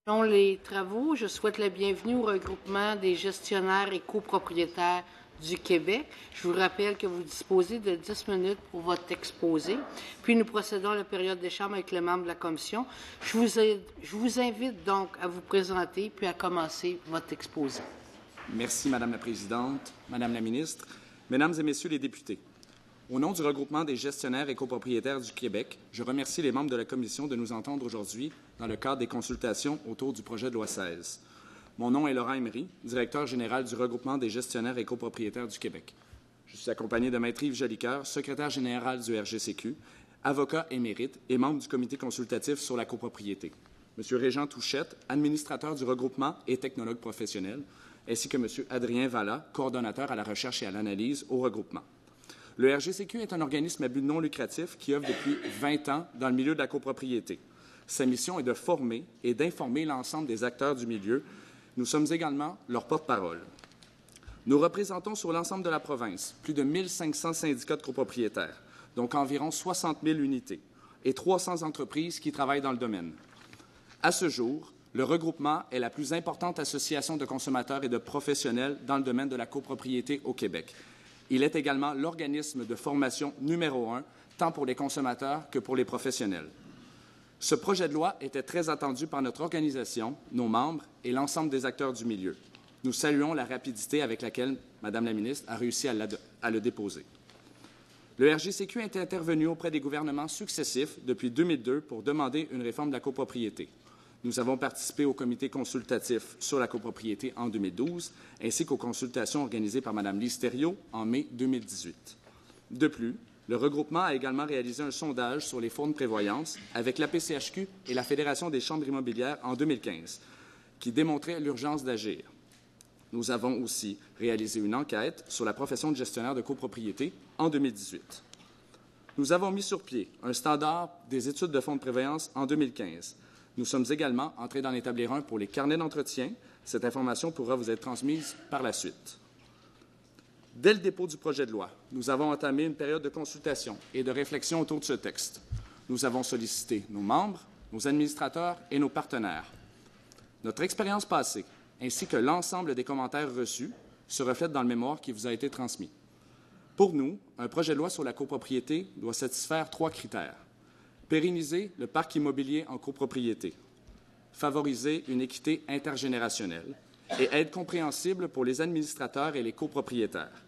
Selon les travaux, je souhaite la bienvenue au regroupement des gestionnaires et copropriétaires du Québec. Je vous rappelle que vous disposez de 10 minutes pour votre exposé. Puis nous procédons à la période d'échange avec les membres de la commission. Je vous invite donc à vous présenter puis à commencer votre exposé. Merci, Madame la Présidente, Madame la Ministre, Mesdames et Messieurs les députés. Au nom du regroupement des gestionnaires et copropriétaires du Québec, je remercie les membres de la Commission de nous entendre aujourd'hui dans le cadre des consultations autour du projet de loi 16. Mon nom est Laurent Emery, directeur général du regroupement des gestionnaires et copropriétaires du Québec. Je suis accompagné de Maître Yves Jolicoeur, secrétaire général du RGCQ, avocat émérite et membre du comité consultatif sur la copropriété. M. Régent Touchette, administrateur du regroupement et technologue professionnel, ainsi que M. Adrien Vallat, coordonnateur à la recherche et à l'analyse au regroupement. Le RGCQ est un organisme à but non lucratif qui œuvre depuis 20 ans dans le milieu de la copropriété. Sa mission est de former et d'informer l'ensemble des acteurs du milieu. Nous sommes également leur porte-parole. Nous représentons sur l'ensemble de la province plus de 1500 syndicats de copropriétaires, donc environ 60 000 unités, et 300 entreprises qui travaillent dans le domaine. À ce jour, le regroupement est la plus importante association de consommateurs et de professionnels dans le domaine de la copropriété au Québec. Il est également l'organisme de formation numéro 1, tant pour les consommateurs que pour les professionnels. Ce projet de loi était très attendu par notre organisation, nos membres et l'ensemble des acteurs du milieu. Nous saluons la rapidité avec laquelle Mme la ministre a réussi à le déposer. Le RGCQ est intervenu auprès des gouvernements successifs depuis 2002 pour demander une réforme de la copropriété. Nous avons participé au comité consultatif sur la copropriété en 2012, ainsi qu'aux consultations organisées par Mme Lise Thériault en mai 2018. De plus, le regroupement a également réalisé un sondage sur les fonds de prévoyance avec l'APCHQ et la Fédération des chambres immobilières en 2015, qui démontrait l'urgence d'agir. Nous avons aussi réalisé une enquête sur la profession de gestionnaire de copropriété en 2018. Nous avons mis sur pied un standard des études de fonds de prévoyance en 2015. Nous sommes également en train d'en établir un pour les carnets d'entretien. Cette information pourra vous être transmise par la suite. Dès le dépôt du projet de loi, nous avons entamé une période de consultation et de réflexion autour de ce texte. Nous avons sollicité nos membres, nos administrateurs et nos partenaires. Notre expérience passée, ainsi que l'ensemble des commentaires reçus, se reflètent dans le mémoire qui vous a été transmis. Pour nous, un projet de loi sur la copropriété doit satisfaire 3 critères. Pérenniser le parc immobilier en copropriété, favoriser une équité intergénérationnelle et être compréhensible pour les administrateurs et les copropriétaires.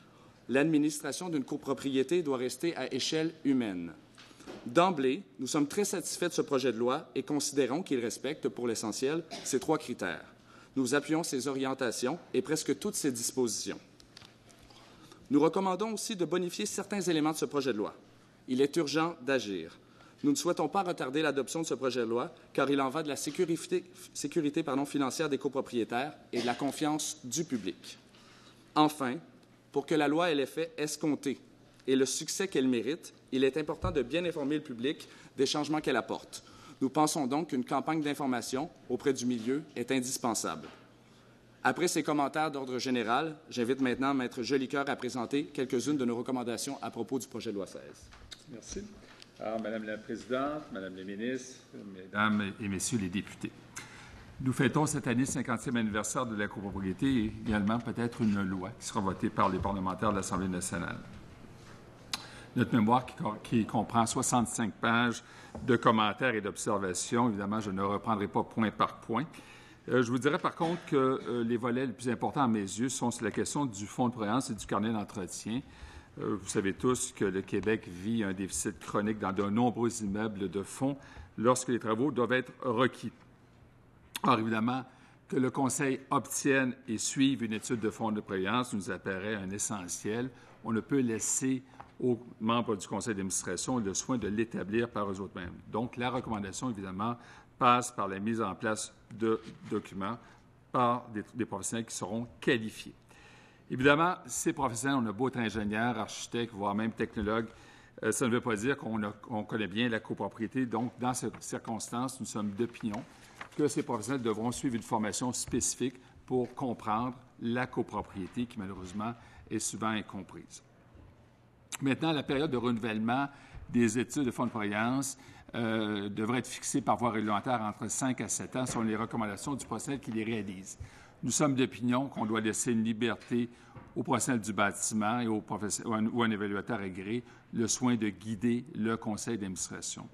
L'administration d'une copropriété doit rester à échelle humaine. D'emblée, nous sommes très satisfaits de ce projet de loi et considérons qu'il respecte, pour l'essentiel, ces 3 critères. Nous appuyons ces orientations et presque toutes ces dispositions. Nous recommandons aussi de bonifier certains éléments de ce projet de loi. Il est urgent d'agir. Nous ne souhaitons pas retarder l'adoption de ce projet de loi, car il en va de la sécurité financière des copropriétaires et de la confiance du public. Enfin, pour que la loi ait l'effet escompté et le succès qu'elle mérite, il est important de bien informer le public des changements qu'elle apporte. Nous pensons donc qu'une campagne d'information auprès du milieu est indispensable. Après ces commentaires d'ordre général, j'invite maintenant Maître Jolicoeur à présenter quelques-unes de nos recommandations à propos du projet de loi 16. Merci. Alors, Madame la Présidente, Madame la Ministre, Mesdames et Messieurs les députés, nous fêtons cette année le 50e anniversaire de la copropriété et également peut-être une loi qui sera votée par les parlementaires de l'Assemblée nationale. Notre mémoire qui comprend 65 pages de commentaires et d'observations, évidemment, je ne reprendrai pas point par point. Je vous dirais par contre que les volets les plus importants à mes yeux sont sur la question du fonds de prévoyance et du carnet d'entretien. Vous savez tous que le Québec vit un déficit chronique dans de nombreux immeubles de fonds lorsque les travaux doivent être requis. Or, évidemment, que le Conseil obtienne et suive une étude de fonds de prévoyance nous apparaît un essentiel. On ne peut laisser aux membres du Conseil d'administration le soin de l'établir par eux mêmes. Donc, la recommandation, évidemment, passe par la mise en place de documents par des professionnels qui seront qualifiés. Évidemment, ces professionnels, on a beau être ingénieurs, architectes, voire même technologues, ça ne veut pas dire qu'on connaît bien la copropriété. Donc, dans ces circonstances, nous sommes d'opinion que ces professionnels devront suivre une formation spécifique pour comprendre la copropriété qui, malheureusement, est souvent incomprise. Maintenant, la période de renouvellement des études de fonds de prévoyance devrait être fixé par voie réglementaire entre 5 à 7 ans selon les recommandations du professionnel qui les réalise. Nous sommes d'opinion qu'on doit laisser une liberté au professionnel du bâtiment et ou un évaluateur agréé le soin de guider le conseil d'administration.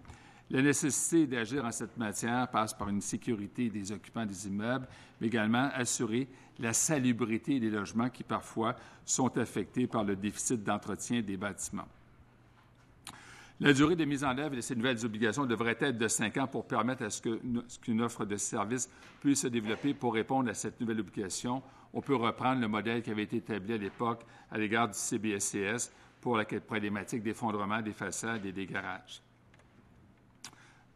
La nécessité d'agir en cette matière passe par une sécurité des occupants des immeubles, mais également assurer la salubrité des logements qui parfois sont affectés par le déficit d'entretien des bâtiments. La durée de mise en œuvre de ces nouvelles obligations devrait être de 5 ans pour permettre à ce qu'une offre de service puisse se développer pour répondre à cette nouvelle obligation. On peut reprendre le modèle qui avait été établi à l'époque à l'égard du CBSCS pour la problématique d'effondrement des façades et des garages.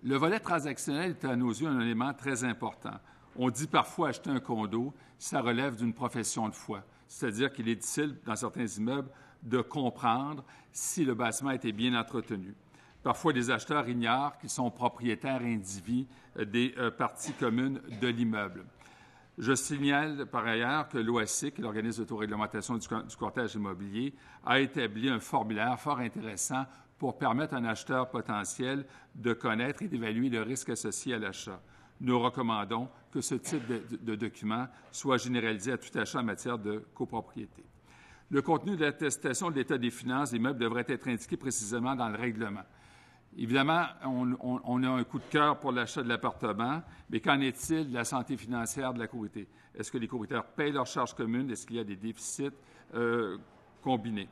Le volet transactionnel est à nos yeux un élément très important. On dit parfois acheter un condo, ça relève d'une profession de foi, c'est-à-dire qu'il est difficile, dans certains immeubles, de comprendre si le bâtiment a été bien entretenu. Parfois, les acheteurs ignorent qu'ils sont propriétaires indivis des parties communes de l'immeuble. Je signale par ailleurs que l'OASIC, l'organisme d'autoréglementation du courtage immobilier, a établi un formulaire fort intéressant pour permettre à un acheteur potentiel de connaître et d'évaluer le risque associé à l'achat. Nous recommandons que ce type de document soit généralisé à tout achat en matière de copropriété. Le contenu de l'attestation de l'état des finances des immeubles devrait être indiqué précisément dans le règlement. Évidemment, on a un coup de cœur pour l'achat de l'appartement, mais qu'en est-il de la santé financière de la copropriété? Est-ce que les copropriétaires payent leurs charges communes? Est-ce qu'il y a des déficits combinés?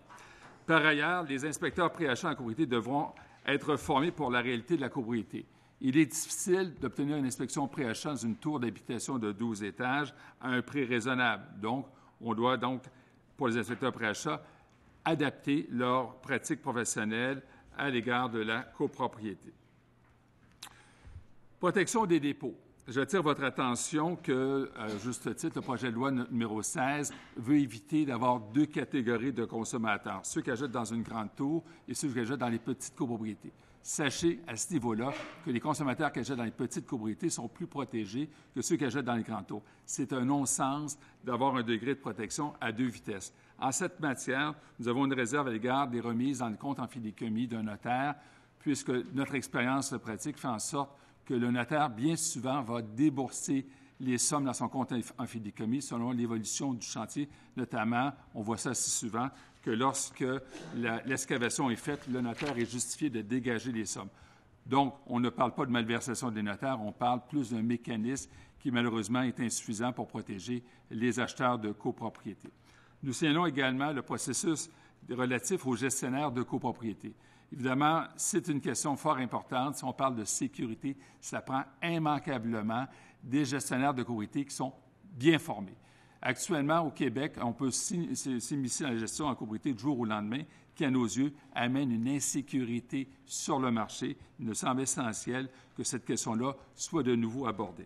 Par ailleurs, les inspecteurs pré-achat en copropriété devront être formés pour la réalité de la copropriété. Il est difficile d'obtenir une inspection pré-achat dans une tour d'habitation de 12 étages à un prix raisonnable. Donc, on doit pour les inspecteurs pré-achat, adapter leurs pratiques professionnelles à l'égard de la copropriété. Protection des dépôts. J'attire votre attention que, à juste titre, le projet de loi numéro 16 veut éviter d'avoir 2 catégories de consommateurs, ceux qui achètent dans une grande tour et ceux qui achètent dans les petites copropriétés. Sachez à ce niveau-là que les consommateurs qui achètent dans les petites copropriétés sont plus protégés que ceux qui achètent dans les grandes tours. C'est un non-sens d'avoir un degré de protection à 2 vitesses. En cette matière, nous avons une réserve à l'égard des remises dans le compte en fidéicommis d'un notaire, puisque notre expérience pratique fait en sorte que le notaire, bien souvent, va débourser les sommes dans son compte en fidéicommis selon l'évolution du chantier. Notamment, on voit ça assez souvent, que lorsque l'excavation est faite, le notaire est justifié de dégager les sommes. Donc, on ne parle pas de malversation des notaires, on parle plus d'un mécanisme qui, malheureusement, est insuffisant pour protéger les acheteurs de copropriété. Nous signalons également le processus relatif aux gestionnaires de copropriété. Évidemment, c'est une question fort importante. Si on parle de sécurité, ça prend immanquablement des gestionnaires de copropriété qui sont bien formés. Actuellement, au Québec, on peut s'immiscer dans la gestion en copropriété du jour au lendemain, qui, à nos yeux, amène une insécurité sur le marché. Il nous semble essentiel que cette question-là soit de nouveau abordée.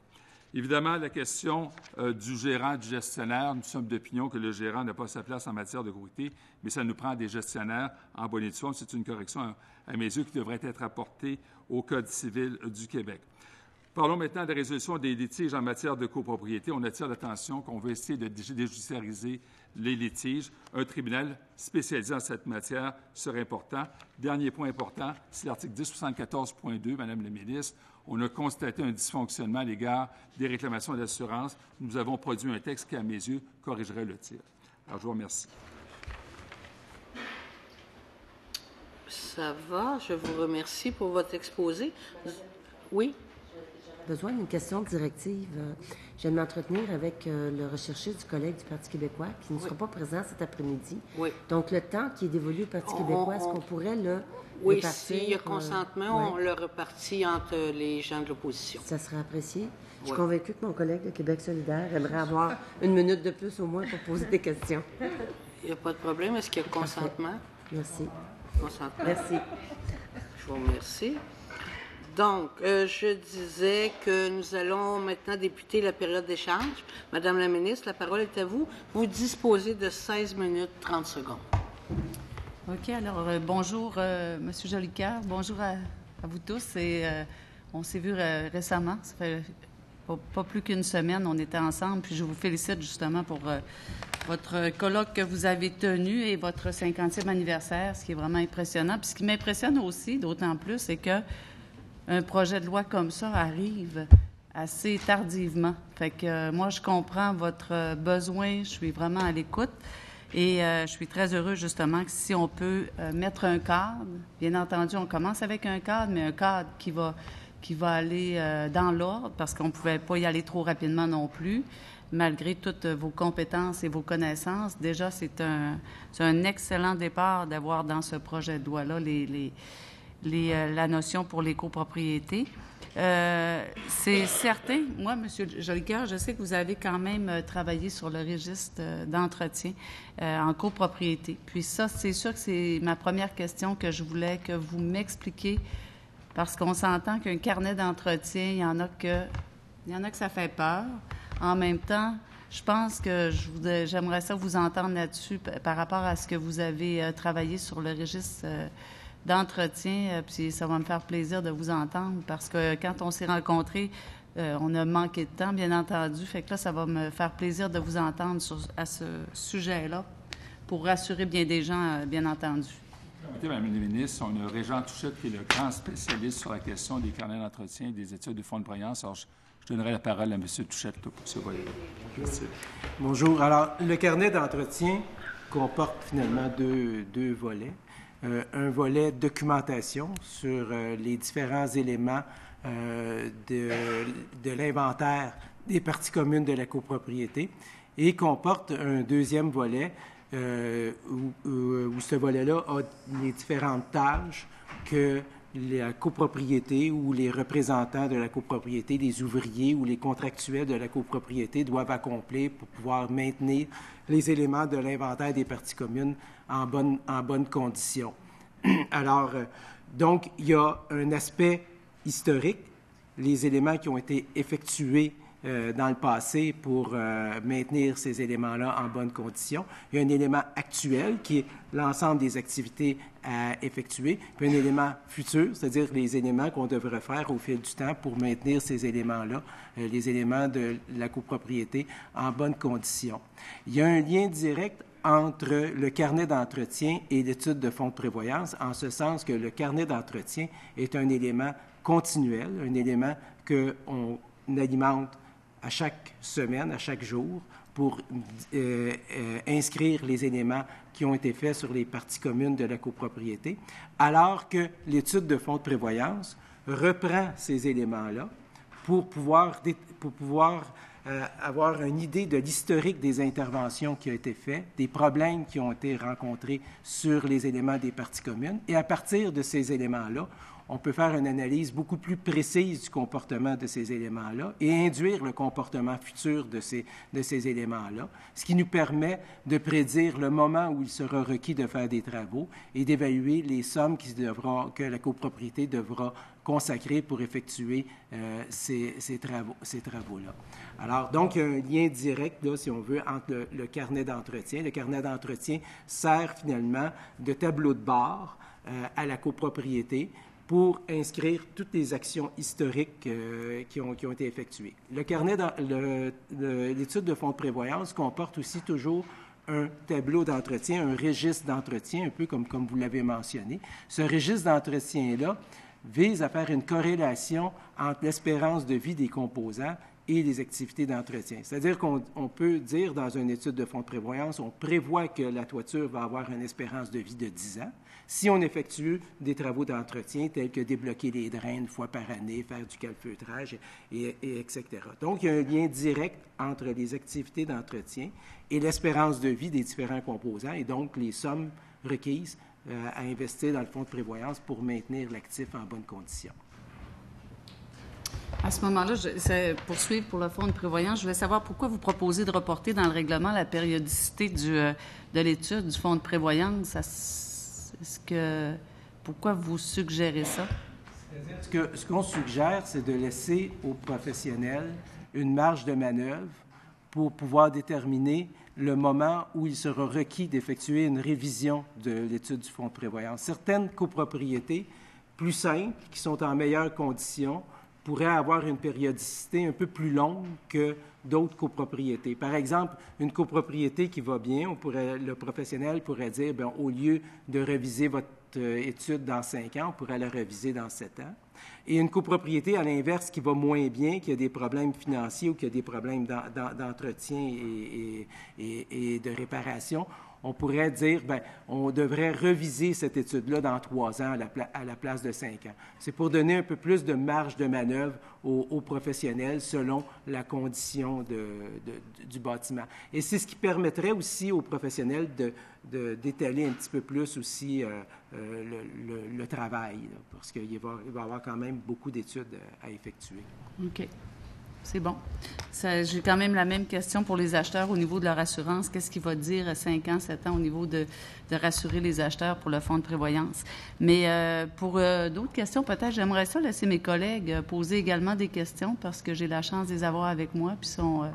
Évidemment, la question du gérant, du gestionnaire, nous sommes d'opinion que le gérant n'a pas sa place en matière de copropriété, mais ça nous prend des gestionnaires en bonne et due forme. C'est une correction, à mes yeux, qui devrait être apportée au Code civil du Québec. Parlons maintenant de la résolution des litiges en matière de copropriété. On attire l'attention qu'on veut essayer de déjudiciariser les litiges. Un tribunal spécialisé en cette matière serait important. Dernier point important, c'est l'article 1074.2, Madame la ministre. On a constaté un dysfonctionnement à l'égard des réclamations d'assurance. Nous avons produit un texte qui, à mes yeux, corrigerait le tir. Alors, je vous remercie. Ça va. Je vous remercie pour votre exposé. Oui? Besoin d'une question directive. Je viens de m'entretenir avec le recherchiste du collègue du Parti québécois qui ne sera pas présent cet après-midi. Oui. Donc, le temps qui est dévolu au Parti québécois, est-ce qu'on pourrait le répartir? S'il y a consentement, on le repartit entre les gens de l'opposition. Ça serait apprécié. Je suis convaincue que mon collègue de Québec solidaire aimerait avoir 1 minute de plus au moins pour poser des questions. Il n'y a pas de problème. Est-ce qu'il y a consentement? Merci. Consentement. Merci. Je vous remercie. Donc, je disais que nous allons maintenant débuter la période d'échange. Madame la ministre, la parole est à vous. Vous disposez de 16 minutes 30 secondes. OK. Alors, bonjour, M. Jolicoeur. Bonjour à vous tous. Et, on s'est vu récemment. Ça fait pas plus qu'une semaine. On était ensemble. Puis, je vous félicite justement pour votre colloque que vous avez tenu et votre 50e anniversaire, ce qui est vraiment impressionnant. Puis, ce qui m'impressionne aussi, d'autant plus, c'est que un projet de loi comme ça arrive assez tardivement. Fait que moi, je comprends votre besoin, je suis vraiment à l'écoute et je suis très heureux justement que si on peut mettre un cadre, bien entendu, on commence avec un cadre, mais un cadre qui va aller dans l'ordre parce qu'on ne pouvait pas y aller trop rapidement non plus, malgré toutes vos compétences et vos connaissances. Déjà, c'est un excellent départ d'avoir dans ce projet de loi-là la notion pour les copropriétés. C'est certain. Moi, M. Jolicoeur, je sais que vous avez quand même travaillé sur le registre d'entretien en copropriété. Puis ça, c'est sûr que c'est ma première question que je voulais que vous m'expliquiez, parce qu'on s'entend qu'un carnet d'entretien, il y en a que ça fait peur. En même temps, je pense que j'aimerais ça vous entendre là-dessus par rapport à ce que vous avez travaillé sur le registre d'entretien, puis ça va me faire plaisir de vous entendre parce que quand on s'est rencontrés, on a manqué de temps, bien entendu. Fait que là, ça va me faire plaisir de vous entendre à ce sujet-là pour rassurer bien des gens, bien entendu. Madame la ministre, on a Régent Touchette qui est le grand spécialiste sur la question des carnets d'entretien et des études de fonds de prévoyance. Alors, je donnerai la parole à M. Touchette pour ce volet-là. Merci. Bonjour. Alors, le carnet d'entretien comporte finalement deux volets. Un volet documentation sur les différents éléments de l'inventaire des parties communes de la copropriété et comporte un deuxième volet où ce volet-là a les différentes tâches que la copropriété ou les représentants de la copropriété, les ouvriers ou les contractuels de la copropriété doivent accomplir pour pouvoir maintenir les éléments de l'inventaire des parties communes en bonne condition. Alors, donc, il y a un aspect historique, les éléments qui ont été effectués dans le passé pour maintenir ces éléments-là en bonne condition. Il y a un élément actuel qui est l'ensemble des activités à effectuer, puis un élément futur, c'est-à-dire les éléments qu'on devrait faire au fil du temps pour maintenir ces éléments-là, les éléments de la copropriété en bonne condition. Il y a un lien direct entre le carnet d'entretien et l'étude de fonds de prévoyance, en ce sens que le carnet d'entretien est un élément continuel, un élément qu'on alimente à chaque semaine, à chaque jour, pour inscrire les éléments qui ont été faits sur les parties communes de la copropriété, alors que l'étude de fonds de prévoyance reprend ces éléments-là pour pouvoir avoir une idée de l'historique des interventions qui ont été faites, des problèmes qui ont été rencontrés sur les éléments des parties communes. Et à partir de ces éléments-là, on peut faire une analyse beaucoup plus précise du comportement de ces éléments-là et induire le comportement futur de ces éléments-là, ce qui nous permet de prédire le moment où il sera requis de faire des travaux et d'évaluer les sommes que la copropriété devra consacrer pour effectuer ces travaux-là. Alors, donc, il y a un lien direct, là, si on veut, entre le carnet d'entretien. Le carnet d'entretien sert finalement de tableau de bord à la copropriété pour inscrire toutes les actions historiques qui ont été effectuées. Le carnet, l'étude de fonds de prévoyance comporte aussi toujours un tableau d'entretien, un registre d'entretien, un peu comme vous l'avez mentionné. Ce registre d'entretien-là vise à faire une corrélation entre l'espérance de vie des composants et les activités d'entretien. C'est-à-dire qu'on peut dire dans une étude de fonds de prévoyance, on prévoit que la toiture va avoir une espérance de vie de 10 ans. Si on effectue des travaux d'entretien tels que débloquer les drains une fois par année, faire du calfeutrage, et etc. Donc, il y a un lien direct entre les activités d'entretien et l'espérance de vie des différents composants et donc les sommes requises à investir dans le fonds de prévoyance pour maintenir l'actif en bonne condition. À ce moment-là, poursuivre pour le fonds de prévoyance, je voulais savoir pourquoi vous proposez de reporter dans le règlement la périodicité de l'étude du fonds de prévoyance. Pourquoi vous suggérez ça? Ce qu'on suggère, c'est de laisser aux professionnels une marge de manœuvre pour pouvoir déterminer le moment où il sera requis d'effectuer une révision de l'étude du fonds de prévoyance. Certaines copropriétés plus simples, qui sont en meilleures conditions, pourraient avoir une périodicité un peu plus longue que d'autres copropriétés. Par exemple, une copropriété qui va bien, le professionnel pourrait dire, bien, au lieu de réviser votre étude dans 5 ans, on pourrait la réviser dans 7 ans. Et une copropriété, à l'inverse, qui va moins bien, qui a des problèmes financiers ou qui a des problèmes d'entretien et de réparation, on pourrait dire, bien, on devrait reviser cette étude-là dans 3 ans à la place de 5 ans. C'est pour donner un peu plus de marge de manœuvre aux professionnels selon la condition du bâtiment. Et c'est ce qui permettrait aussi aux professionnels d'étaler un petit peu plus aussi le travail, là, parce qu'il va y avoir quand même beaucoup d'études à effectuer. OK. C'est bon. J'ai quand même la même question pour les acheteurs au niveau de leur assurance. Qu'est-ce qu'il va dire à 5 ans, 7 ans au niveau de rassurer les acheteurs pour le fonds de prévoyance? Mais pour d'autres questions, peut-être, j'aimerais ça laisser mes collègues poser également des questions parce que j'ai la chance de les avoir avec moi puis sont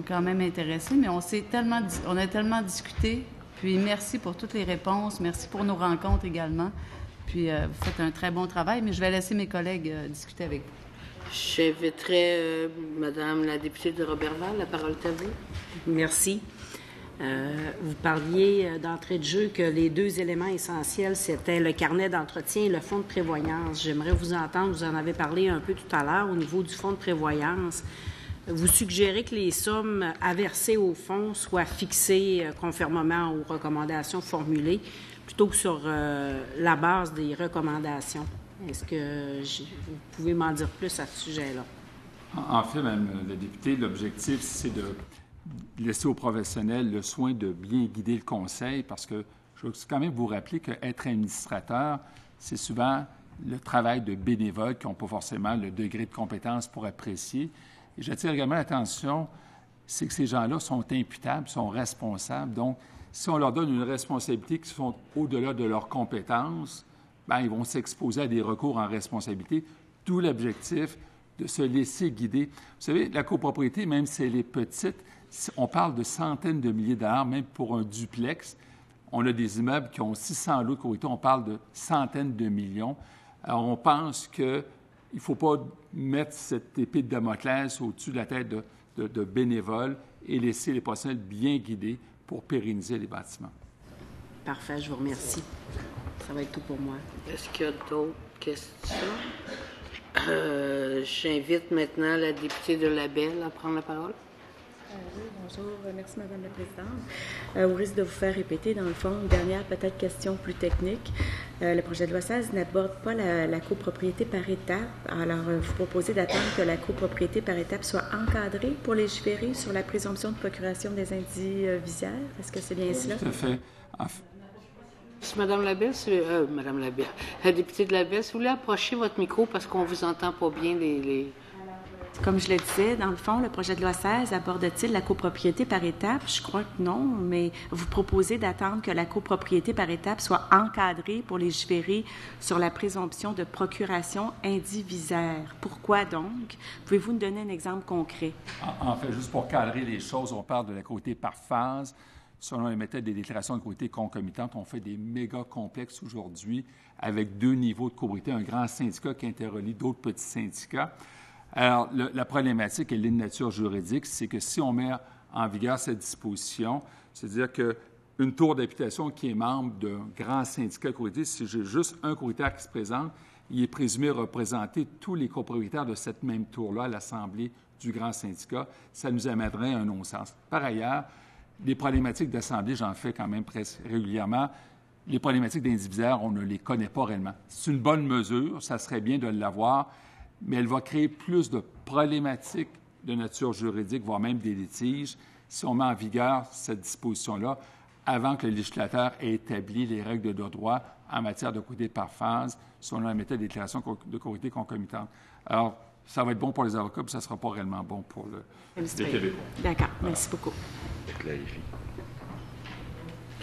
quand même intéressés. Mais on a tellement discuté. Puis merci pour toutes les réponses. Merci pour nos rencontres également. Puis vous faites un très bon travail, mais je vais laisser mes collègues discuter avec vous. J'inviterai Madame la députée de Roberval. La parole est à vous. Merci. Vous parliez d'entrée de jeu que les 2 éléments essentiels, c'était le carnet d'entretien et le fonds de prévoyance. J'aimerais vous entendre, vous en avez parlé un peu tout à l'heure, au niveau du fonds de prévoyance. Vous suggérez que les sommes à verser au fonds soient fixées conformément aux recommandations formulées, plutôt que sur la base des recommandations. Est-ce que vous pouvez m'en dire plus à ce sujet-là? En fait, Mme la députée, l'objectif, c'est de laisser aux professionnels le soin de bien guider le conseil, parce que je veux quand même vous rappeler qu'être administrateur, c'est souvent le travail de bénévoles qui n'ont pas forcément le degré de compétence pour apprécier. Et j'attire également l'attention, c'est que ces gens-là sont imputables, sont responsables. Donc, si on leur donne une responsabilité qui sont au-delà de leurs compétences, bien, ils vont s'exposer à des recours en responsabilité. D'où l'objectif de se laisser guider. Vous savez, la copropriété, même si elle est petite, on parle de centaines de milliers de dollars, même pour un duplex. On a des immeubles qui ont 600 lots de copropriété, on parle de centaines de millions. Alors, on pense qu'il ne faut pas mettre cette épée de Damoclès au-dessus de la tête de bénévoles et laisser les professionnels bien guidés pour pérenniser les bâtiments. Parfait, je vous remercie. Ça va être tout pour moi. Est-ce qu'il y a d'autres questions? J'invite maintenant la députée de Labelle à prendre la parole. Oui, bonjour. Merci, Madame la Présidente. Au risque de vous faire répéter, dans le fond, une dernière peut-être question plus technique. Le projet de loi 16 n'aborde pas la copropriété par étapes. Alors, vous proposez d'attendre que la copropriété par étapes soit encadrée pour légiférer sur la présomption de procuration des indivisaires. Est-ce que c'est bien cela? Tout à fait. Madame Labelle, Madame Labelle, la députée de Labelle, si vous voulez approcher votre micro parce qu'on ne vous entend pas bien Comme je le disais, dans le fond, le projet de loi 16 aborde-t-il la copropriété par étapes? Je crois que non, mais vous proposez d'attendre que la copropriété par étapes soit encadrée pour légiférer sur la présomption de procuration indivisaire. Pourquoi donc? Pouvez-vous nous donner un exemple concret? En fait, juste pour cadrer les choses, on parle de la copropriété par phase. Selon les méthodes des déclarations de copropriété concomitantes, on fait des méga complexes aujourd'hui avec 2 niveaux de copropriété, un grand syndicat qui interrelie d'autres petits syndicats. Alors, la problématique, elle est de nature juridique, c'est que si on met en vigueur cette disposition, c'est-à-dire qu'une tour d'habitation qui est membre d'un grand syndicat de copropriété, si j'ai juste un copropriétaire qui se présente, il est présumé représenter tous les copropriétaires de cette même tour-là à l'Assemblée du grand syndicat. Ça nous amènerait à un non-sens. Par ailleurs, les problématiques d'assemblée, j'en fais quand même presque régulièrement. Les problématiques d'indivisaires, on ne les connaît pas réellement. C'est une bonne mesure, ça serait bien de l'avoir, mais elle va créer plus de problématiques de nature juridique, voire même des litiges, si on met en vigueur cette disposition-là avant que le législateur ait établi les règles de droit en matière de copropriété par phase, selon la méthode de déclaration de copropriété concomitante. Alors, ça va être bon pour les avocats, puis ça ne sera pas réellement bon pour le Québec. D'accord. Merci beaucoup.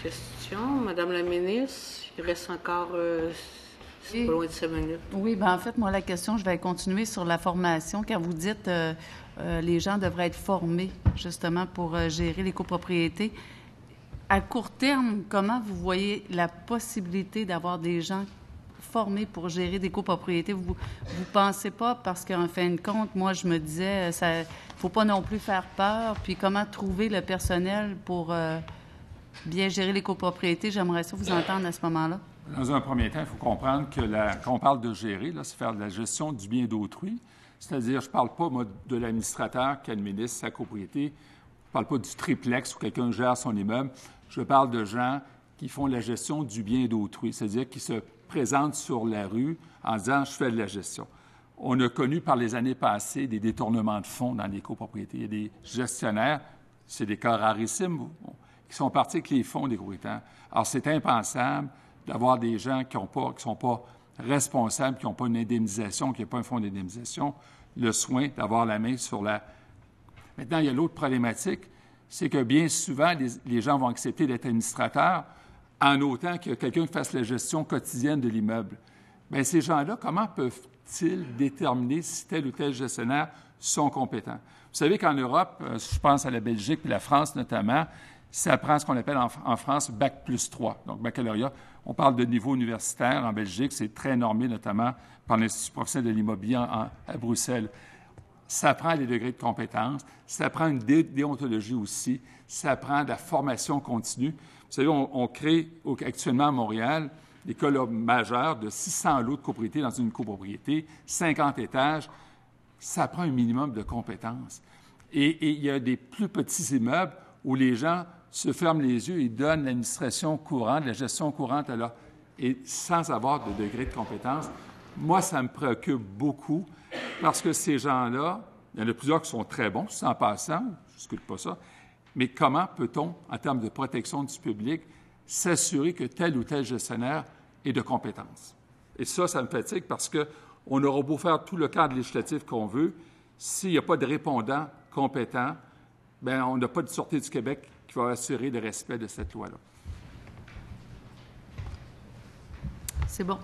Question, Madame la ministre. Il reste encore pas loin de 5 minutes. Oui, bien en fait, moi, la question, je vais continuer sur la formation. Quand vous dites les gens devraient être formés, justement, pour gérer les copropriétés, à court terme, comment vous voyez la possibilité d'avoir des gens formés pour gérer des copropriétés? Vous pensez pas, parce qu'en fin de compte, moi, je me disais, il ne faut pas non plus faire peur, puis comment trouver le personnel pour bien gérer les copropriétés? J'aimerais ça vous entendre à ce moment-là. Dans un premier temps, il faut comprendre que quand on parle de gérer, là, c'est faire de la gestion du bien d'autrui. C'est-à-dire, je ne parle pas, moi, de l'administrateur qui administre sa copropriété. Je ne parle pas du triplex où quelqu'un gère son immeuble. Je parle de gens qui font la gestion du bien d'autrui, c'est-à-dire qui se présentent sur la rue en disant « je fais de la gestion ». On a connu par les années passées des détournements de fonds dans les copropriétés. Il y a des gestionnaires, c'est des cas rarissimes, qui sont partis avec les fonds des copropriétaires. Alors, c'est impensable d'avoir des gens qui ne sont pas responsables, qui n'ont pas une indemnisation, qui n'ont pas un fonds d'indemnisation, le soin d'avoir la main sur la... Maintenant, il y a l'autre problématique, c'est que bien souvent, les gens vont accepter d'être administrateurs en autant qu'il y a quelqu'un qui fasse la gestion quotidienne de l'immeuble. Bien, ces gens-là, comment peuvent-ils déterminer si tel ou tel gestionnaire sont compétents? Vous savez qu'en Europe, je pense à la Belgique et la France notamment, ça prend ce qu'on appelle en France Bac plus 3, donc baccalauréat. On parle de niveau universitaire en Belgique, c'est très normé notamment par l'Institut professionnel de l'immobilier à Bruxelles. Ça prend des degrés de compétences, ça prend une déontologie aussi, ça prend de la formation continue. Vous savez, on crée actuellement à Montréal des cas majeurs de 600 lots de copropriété dans une copropriété, 50 étages. Ça prend un minimum de compétences. Et il y a des plus petits immeubles où les gens se ferment les yeux et donnent l'administration courante, la gestion courante et sans avoir de degré de compétence. Moi, ça me préoccupe beaucoup parce que ces gens-là, il y en a plusieurs qui sont très bons, en passant, je ne discute pas ça, mais comment peut-on, en termes de protection du public, s'assurer que tel ou tel gestionnaire est de compétence? Et ça me fatigue parce qu'on aura beau faire tout le cadre législatif qu'on veut, s'il n'y a pas de répondant compétent, bien, on n'a pas de Sûreté du Québec qui va assurer le respect de cette loi-là. C'est bon.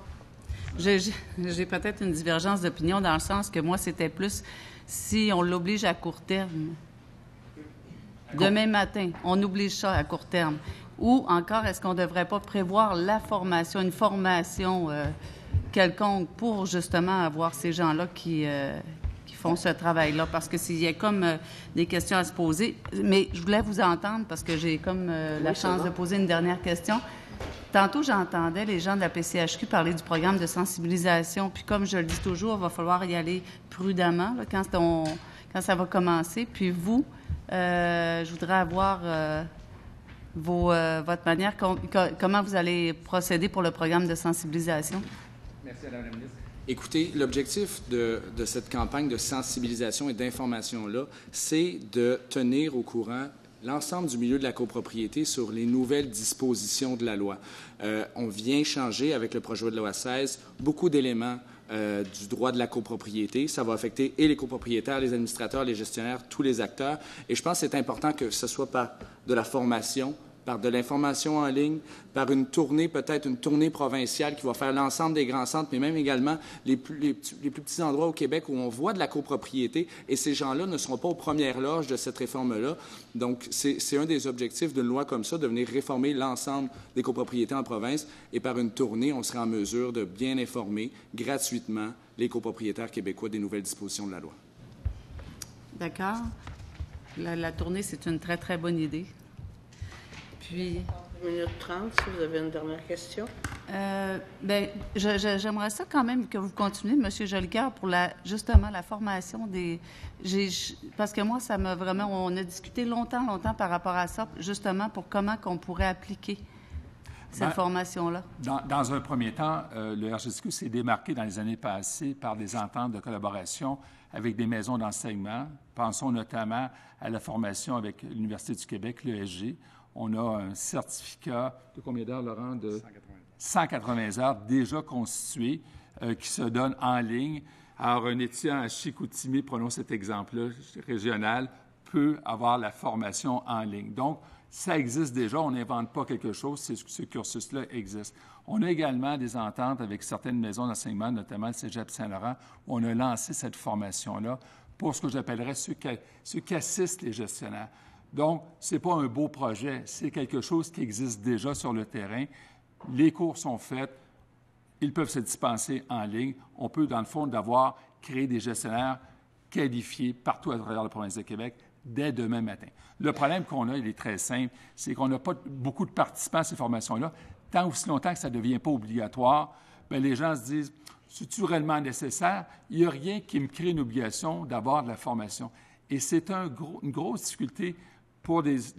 J'ai peut-être une divergence d'opinion dans le sens que moi, c'était plus si on l'oblige à court terme. Demain matin, on oblige ça à court terme. Ou encore, est-ce qu'on ne devrait pas prévoir la formation, une formation quelconque pour justement avoir ces gens-là qui font ce travail-là? Parce que s'il y a comme des questions à se poser, mais je voulais vous entendre parce que j'ai comme la chance de poser une dernière question. Tantôt, j'entendais les gens de la PCHQ parler du programme de sensibilisation. Puis comme je le dis toujours, il va falloir y aller prudemment là, quand ça va commencer. Puis vous, je voudrais avoir votre manière, comment vous allez procéder pour le programme de sensibilisation. Merci, Mme la ministre. Écoutez, l'objectif de cette campagne de sensibilisation et d'information-là, c'est de tenir au courant l'ensemble du milieu de la copropriété sur les nouvelles dispositions de la loi. On vient changer, avec le projet de loi 16, beaucoup d'éléments du droit de la copropriété. Ça va affecter et les copropriétaires, les administrateurs, les gestionnaires, tous les acteurs. Et je pense que c'est important que ce soit par de la formation, par de l'information en ligne, par une tournée, peut-être une tournée provinciale qui va faire l'ensemble des grands centres, mais même également les plus petits endroits au Québec où on voit de la copropriété. Et ces gens-là ne seront pas aux premières loges de cette réforme-là. Donc, c'est un des objectifs d'une loi comme ça, de venir réformer l'ensemble des copropriétés en province. Et par une tournée, on sera en mesure de bien informer gratuitement les copropriétaires québécois des nouvelles dispositions de la loi. D'accord. La tournée, c'est une très, très bonne idée. Puis... 1 minute 30, si vous avez une dernière question. Bien, j'aimerais ça quand même que vous continuiez, M. Jolicoeur, pour justement la formation des... parce que moi, ça m'a vraiment... On a discuté longtemps par rapport à ça, justement pour comment qu'on pourrait appliquer cette formation-là. Dans un premier temps, le RGSQ s'est démarqué dans les années passées par des ententes de collaboration avec des maisons d'enseignement. Pensons notamment à la formation avec l'Université du Québec, l'ESG. On a un certificat de combien d'heures, Laurent? De 180 heures déjà constitué qui se donne en ligne. Alors, un étudiant à Chicoutimi, prenons cet exemple-là, régional, peut avoir la formation en ligne. Donc, ça existe déjà. On n'invente pas quelque chose. Ce cursus-là existe. On a également des ententes avec certaines maisons d'enseignement, notamment le Cégep Saint-Laurent, où on a lancé cette formation-là pour ce que j'appellerais ceux qui assistent les gestionnaires. Donc, ce n'est pas un beau projet, c'est quelque chose qui existe déjà sur le terrain. Les cours sont faits, ils peuvent se dispenser en ligne. On peut, dans le fond, créé des gestionnaires qualifiés partout à travers la province de Québec dès demain matin. Le problème qu'on a, il est très simple, c'est qu'on n'a pas beaucoup de participants à ces formations-là. Tant aussi longtemps que ça ne devient pas obligatoire, bien, les gens se disent, c'est-tu réellement nécessaire? Il n'y a rien qui me crée une obligation d'avoir de la formation. Et c'est une grosse difficulté pour des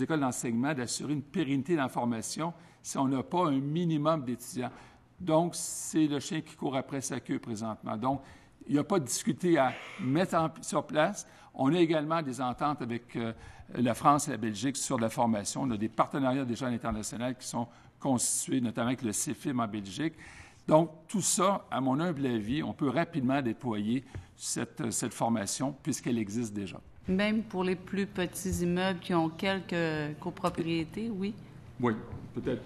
écoles d'enseignement d'assurer une pérennité dans la formation si on n'a pas un minimum d'étudiants. Donc, c'est le chien qui court après sa queue présentement. Donc, il n'y a pas de difficulté à mettre sur place. On a également des ententes avec la France et la Belgique sur la formation. On a des partenariats déjà à l'international qui sont constitués, notamment avec le CEFIM en Belgique. Donc, tout ça, à mon humble avis, on peut rapidement déployer cette formation puisqu'elle existe déjà. Même pour les plus petits immeubles qui ont quelques copropriétés, oui? Oui, peut-être.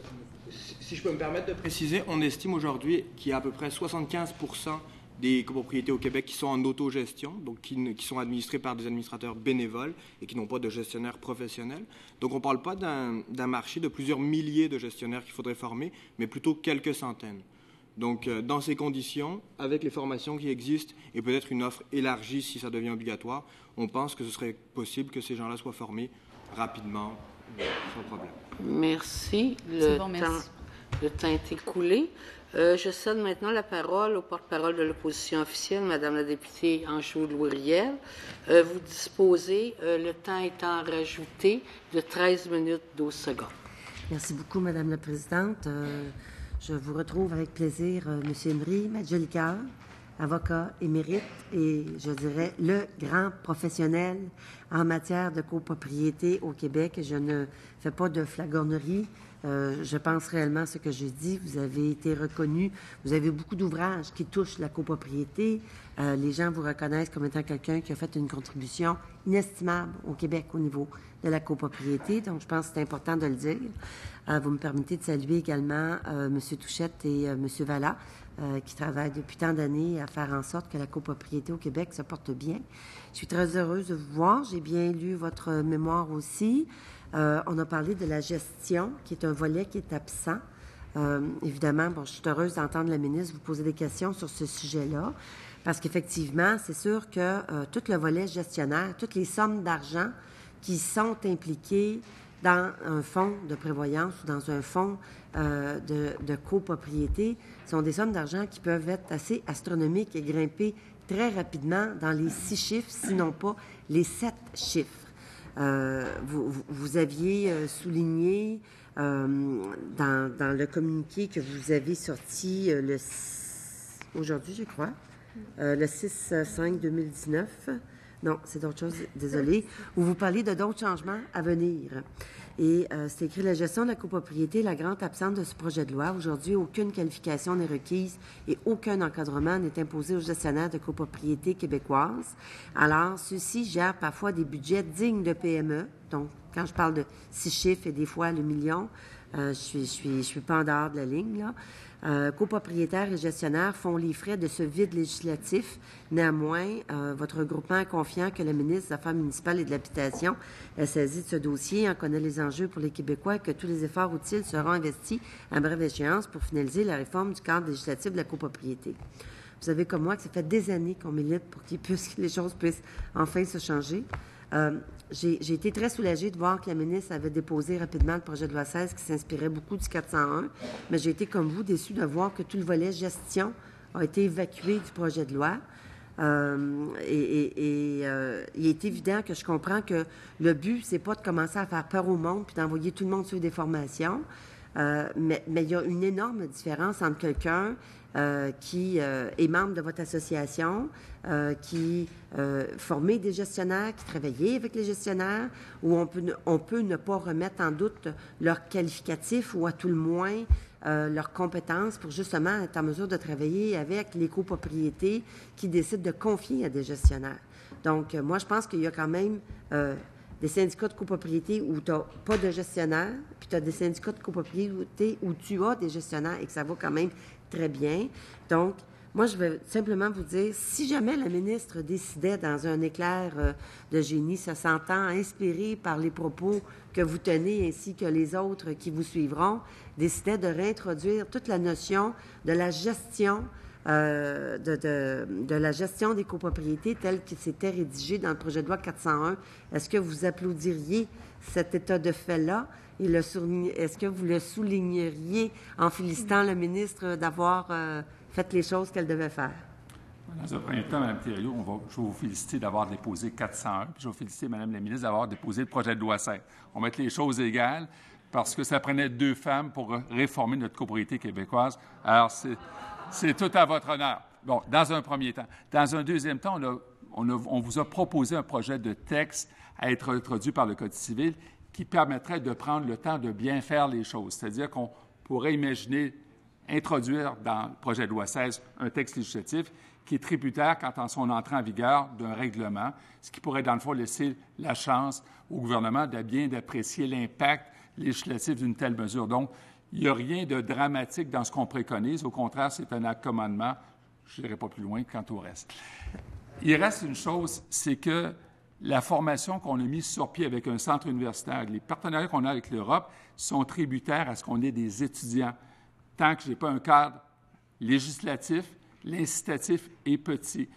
Si je peux me permettre de préciser, on estime aujourd'hui qu'il y a à peu près 75 % des copropriétés au Québec qui sont en autogestion, donc qui sont administrées par des administrateurs bénévoles et qui n'ont pas de gestionnaire professionnel. Donc, on ne parle pas d'un marché de plusieurs milliers de gestionnaires qu'il faudrait former, mais plutôt quelques centaines. Donc, dans ces conditions, avec les formations qui existent et peut-être une offre élargie si ça devient obligatoire, on pense que ce serait possible que ces gens-là soient formés rapidement, sans problème. Merci. Le temps est écoulé. Je cède maintenant la parole au porte-parole de l'opposition officielle, Madame la députée Anjou Louis-Riel. Vous disposez, le temps étant rajouté, de 13 minutes 12 secondes. Merci beaucoup, Madame la Présidente. Je vous retrouve avec plaisir, M. Emery, Maître Jolicoeur, avocat émérite et, je dirais, le grand professionnel en matière de copropriété au Québec. Je ne fais pas de flagornerie. Je pense réellement à ce que je dis. Vous avez été reconnu. Vous avez beaucoup d'ouvrages qui touchent la copropriété. Les gens vous reconnaissent comme étant quelqu'un qui a fait une contribution inestimable au Québec au niveau de la copropriété. Donc, je pense que c'est important de le dire. Vous me permettez de saluer également M. Touchette et M. Vallat, qui travaillent depuis tant d'années à faire en sorte que la copropriété au Québec se porte bien. Je suis très heureuse de vous voir. J'ai bien lu votre mémoire aussi. On a parlé de la gestion, qui est un volet qui est absent. Évidemment, bon, je suis heureuse d'entendre la ministre vous poser des questions sur ce sujet-là, parce qu'effectivement, c'est sûr que tout le volet gestionnaire, toutes les sommes d'argent qui sont impliquées dans un fonds de prévoyance ou dans un fonds de copropriété sont des sommes d'argent qui peuvent être assez astronomiques et grimper très rapidement dans les 6 chiffres, sinon pas les 7 chiffres. Vous aviez souligné dans le communiqué que vous avez sorti aujourd'hui, je crois, le 6/5/2019. Non, c'est d'autres choses, désolé, où vous parlez de d'autres changements à venir. Et c'est écrit « La gestion de la copropriété, la grande absente de ce projet de loi. Aujourd'hui, aucune qualification n'est requise et aucun encadrement n'est imposé aux gestionnaires de copropriétés québécoises. Alors, ceux-ci gèrent parfois des budgets dignes de PME. » Donc, quand je parle de 6 chiffres et des fois le million, je suis pas en dehors de la ligne, là. Copropriétaires et gestionnaires font les frais de ce vide législatif. Néanmoins, votre regroupement est confiant que la ministre des Affaires municipales et de l'Habitation est saisie de ce dossier, en connaît les enjeux pour les Québécois et que tous les efforts utiles seront investis à brève échéance pour finaliser la réforme du cadre législatif de la copropriété. Vous savez comme moi que ça fait des années qu'on milite pour que les choses puissent enfin se changer. J'ai été très soulagée de voir que la ministre avait déposé rapidement le projet de loi 16 qui s'inspirait beaucoup du 401, mais j'ai été comme vous déçue de voir que tout le volet gestion a été évacué du projet de loi. Il est évident que je comprends que le but, c'est pas de commencer à faire peur au monde puis d'envoyer tout le monde sur des formations, mais il y a une énorme différence entre quelqu'un qui est membre de votre association, qui formait des gestionnaires, qui travaillait avec les gestionnaires, où on peut ne pas remettre en doute leurs qualificatifs ou à tout le moins leurs compétences pour justement être en mesure de travailler avec les copropriétés qui décident de confier à des gestionnaires. Donc, moi, je pense qu'il y a quand même des syndicats de copropriété où tu n'as pas de gestionnaire, puis tu as des syndicats de copropriété où tu as des gestionnaires et que ça va quand même très bien. Donc, moi, je vais simplement vous dire, si jamais la ministre décidait, dans un éclair de génie, se sentant inspirée par les propos que vous tenez ainsi que les autres qui vous suivront, décidait de réintroduire toute la notion de la gestion de la gestion des copropriétés tel qu'il s'était rédigé dans le projet de loi 401. Est-ce que vous applaudiriez cet état de fait-là et est-ce que vous le souligneriez en félicitant le ministre d'avoir fait les choses qu'elle devait faire? Dans un premier temps, Mme Thériault, je vais vous féliciter d'avoir déposé 401, puis je vais féliciter Mme la ministre d'avoir déposé le projet de loi 16. On va mettre les choses égales parce que ça prenait 2 femmes pour réformer notre copropriété québécoise. Alors, c'est tout à votre honneur. Bon, dans un premier temps. Dans un deuxième temps, on vous a proposé un projet de texte à être introduit par le Code civil qui permettrait de prendre le temps de bien faire les choses. C'est-à-dire qu'on pourrait imaginer introduire dans le projet de loi 16 un texte législatif qui est tributaire quant à son entrée en vigueur d'un règlement, ce qui pourrait, dans le fond, laisser la chance au gouvernement de bien d'apprécier l'impact législatif d'une telle mesure. Donc, il n'y a rien de dramatique dans ce qu'on préconise. Au contraire, c'est un accommodement. Je n'irai pas plus loin quant au reste. Il reste une chose, c'est que la formation qu'on a mise sur pied avec un centre universitaire, les partenariats qu'on a avec l'Europe sont tributaires à ce qu'on ait des étudiants. Tant que je n'ai pas un cadre législatif, l'incitatif est petit.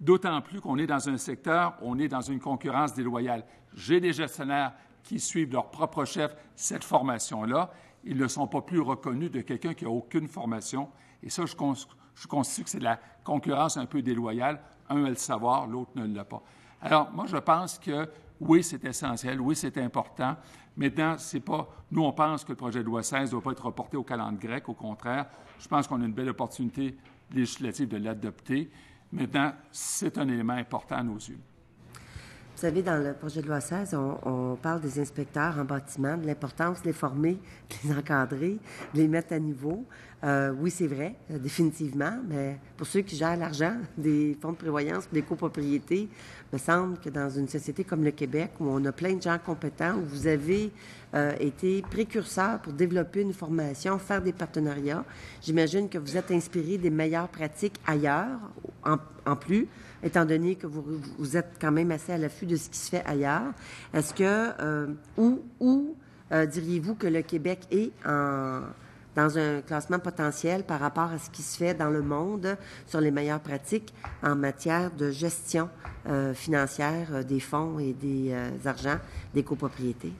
D'autant plus qu'on est dans un secteur, on est dans une concurrence déloyale. J'ai des gestionnaires qui suivent leur propre chef cette formation-là. Ils ne sont pas plus reconnus de quelqu'un qui n'a aucune formation. Et ça, je considère que c'est de la concurrence un peu déloyale. Un a le savoir, l'autre ne l'a pas. Alors, moi, je pense que oui, c'est essentiel, oui, c'est important. Maintenant, c'est pas... Nous, on pense que le projet de loi 16 ne doit pas être reporté au calendrier grec. Au contraire, je pense qu'on a une belle opportunité législative de l'adopter. Maintenant, c'est un élément important à nos yeux. Vous savez, dans le projet de loi 16, on parle des inspecteurs en bâtiment, de l'importance de les former, de les encadrer, de les mettre à niveau. Oui, c'est vrai, définitivement, mais pour ceux qui gèrent l'argent des fonds de prévoyance ou des copropriétés, il me semble que dans une société comme le Québec, où on a plein de gens compétents, où vous avez été précurseur pour développer une formation, faire des partenariats, j'imagine que vous êtes inspiré des meilleures pratiques ailleurs, en plus, étant donné que vous êtes quand même assez à l'affût de ce qui se fait ailleurs. Est-ce que, diriez-vous que le Québec est dans un classement potentiel par rapport à ce qui se fait dans le monde sur les meilleures pratiques en matière de gestion financière des fonds et des argents des copropriétés?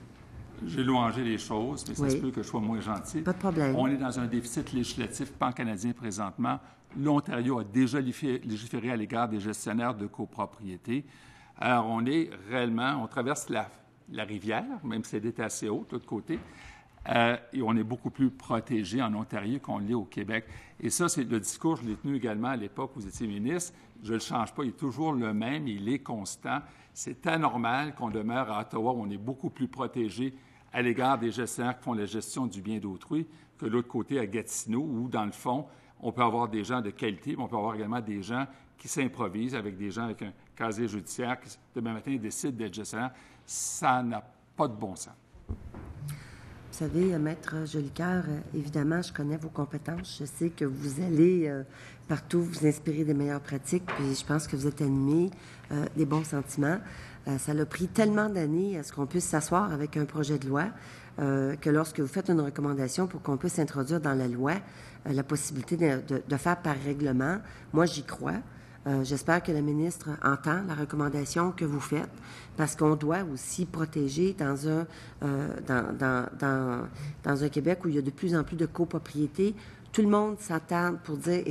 J'ai louangé les choses, mais ça se peut que je sois moins gentil. Pas de problème. On est dans un déficit législatif pan-canadien présentement. L'Ontario a déjà légiféré à l'égard des gestionnaires de copropriété. Alors, on traverse la rivière, même si elle est assez haute de l'autre côté, et on est beaucoup plus protégé en Ontario qu'on l'est au Québec. Et ça, c'est le discours, je l'ai tenu également à l'époque où vous étiez ministre. Je ne le change pas, il est toujours le même, il est constant. C'est anormal qu'on demeure à Ottawa où on est beaucoup plus protégé à l'égard des gestionnaires qui font la gestion du bien d'autrui que de l'autre côté à Gatineau, où, dans le fond, on peut avoir des gens de qualité, mais on peut avoir également des gens qui s'improvisent avec des gens avec un casier judiciaire qui, demain matin, décident d'être gestionnaire. Ça n'a pas de bon sens. Vous savez, Maître Jolicoeur, évidemment, je connais vos compétences. Je sais que vous allez partout vous inspirer des meilleures pratiques, puis je pense que vous êtes animé des bons sentiments. Ça a pris tellement d'années à ce qu'on puisse s'asseoir avec un projet de loi que lorsque vous faites une recommandation pour qu'on puisse introduire dans la loi la possibilité de faire par règlement, moi, j'y crois. J'espère que la ministre entend la recommandation que vous faites, parce qu'on doit aussi protéger dans un Québec où il y a de plus en plus de copropriétés. Tout le monde s'entend pour dire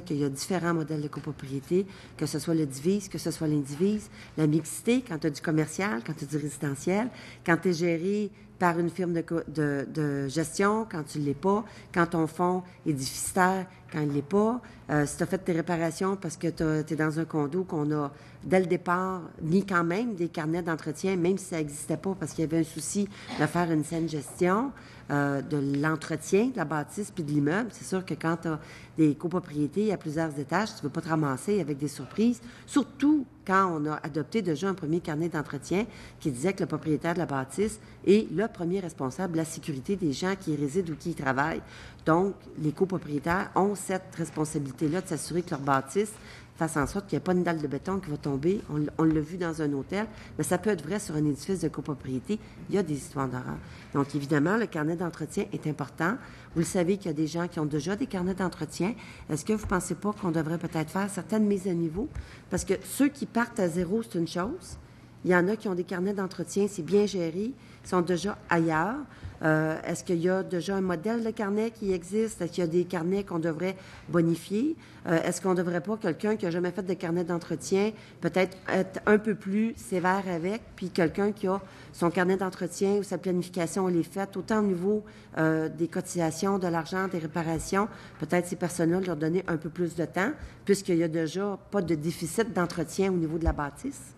qu'il y a différents modèles de copropriété, que ce soit le divise, que ce soit l'indivise, la mixité, quand tu as du commercial, quand tu as du résidentiel, quand tu es géré par une firme de gestion, quand tu ne l'es pas, quand ton fonds est déficitaire, quand il ne l'est pas, si tu as fait tes réparations parce que tu es dans un condo qu'on a, dès le départ, mis quand même des carnets d'entretien, même si ça n'existait pas parce qu'il y avait un souci de faire une saine gestion de l'entretien de la bâtisse puis de l'immeuble. C'est sûr que quand tu as des copropriétés à plusieurs étages, tu ne veux pas te ramasser avec des surprises, surtout quand on a adopté déjà un premier carnet d'entretien qui disait que le propriétaire de la bâtisse est le premier responsable de la sécurité des gens qui y résident ou qui y travaillent. Donc, les copropriétaires ont cette responsabilité-là de s'assurer que leur bâtisse fasse en sorte qu'il n'y ait pas une dalle de béton qui va tomber. On l'a vu dans un hôtel, mais ça peut être vrai sur un édifice de copropriété. Il y a des histoires d'horreur. Donc, évidemment, le carnet d'entretien est important. Vous le savez qu'il y a des gens qui ont déjà des carnets d'entretien. Est-ce que vous ne pensez pas qu'on devrait peut-être faire certaines mises à niveau? Parce que ceux qui partent à zéro, c'est une chose. Il y en a qui ont des carnets d'entretien, c'est bien géré, ils sont déjà ailleurs. Est-ce qu'il y a déjà un modèle de carnet qui existe? Est-ce qu'il y a des carnets qu'on devrait bonifier? Est-ce qu'on ne devrait pas, quelqu'un qui n'a jamais fait de carnet d'entretien, peut-être être un peu plus sévère avec, puis quelqu'un qui a son carnet d'entretien ou sa planification, elle est faite, autant au niveau des cotisations, de l'argent, des réparations, peut-être ces personnes-là leur donner un peu plus de temps, puisqu'il n'y a déjà pas de déficit d'entretien au niveau de la bâtisse?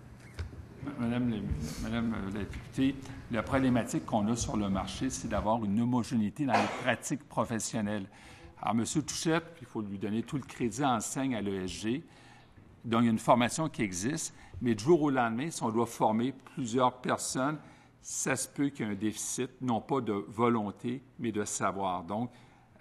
Madame la députée, la problématique qu'on a sur le marché, c'est d'avoir une homogénéité dans les pratiques professionnelles. Alors, M. Touchette, il faut lui donner tout le crédit, enseigne à l'ESG. Donc, il y a une formation qui existe, mais du jour au lendemain, si on doit former plusieurs personnes, ça se peut qu'il y ait un déficit, non pas de volonté, mais de savoir. Donc,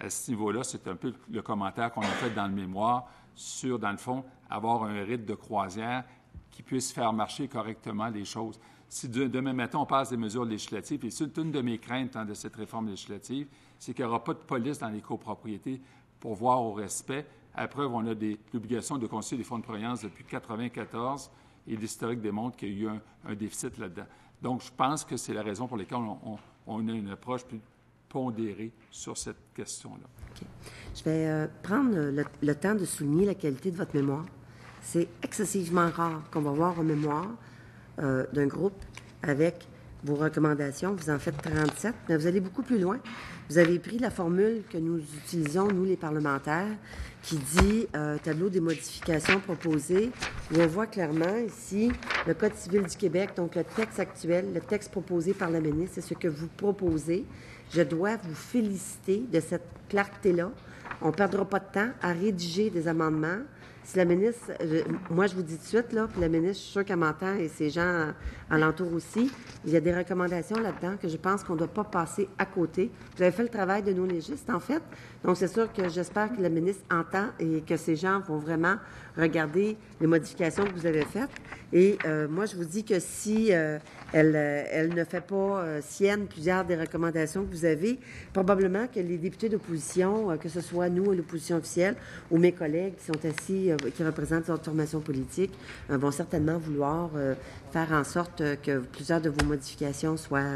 à ce niveau-là, c'est un peu le commentaire qu'on a fait dans le mémoire sur, dans le fond, avoir un rythme de croisière qui puisse faire marcher correctement les choses. Si demain matin, on passe des mesures législatives, et c'est une de mes craintes de cette réforme législative, c'est qu'il n'y aura pas de police dans les copropriétés pour voir au respect. À la preuve, on a l'obligation de constituer des fonds de prévoyance depuis 1994, et l'historique démontre qu'il y a eu un déficit là-dedans. Donc, je pense que c'est la raison pour laquelle on a une approche plus pondérée sur cette question-là. OK. Je vais prendre le temps de souligner la qualité de votre mémoire. C'est excessivement rare qu'on va voir un mémoire d'un groupe avec vos recommandations. Vous en faites 37, mais vous allez beaucoup plus loin. Vous avez pris la formule que nous utilisons, nous, les parlementaires, qui dit tableau des modifications proposées, où on voit clairement ici le Code civil du Québec, donc le texte actuel, le texte proposé par la ministre, c'est ce que vous proposez. Je dois vous féliciter de cette clarté-là. On ne perdra pas de temps à rédiger des amendements. Si la ministre, moi je vous dis tout de suite, là, puis la ministre, je suis sûre qu'elle m'entend et ces gens alentour aussi, il y a des recommandations là-dedans que je pense qu'on ne doit pas passer à côté. Vous avez fait le travail de nos légistes, en fait. Donc, c'est sûr que j'espère que la ministre entend et que ces gens vont vraiment regarder les modifications que vous avez faites. Et moi, je vous dis que si elle ne fait pas sienne plusieurs des recommandations que vous avez, probablement que les députés d'opposition, que ce soit nous, l'opposition officielle, ou mes collègues qui sont assis, qui représentent notre formation politique, vont certainement vouloir faire en sorte que plusieurs de vos modifications soient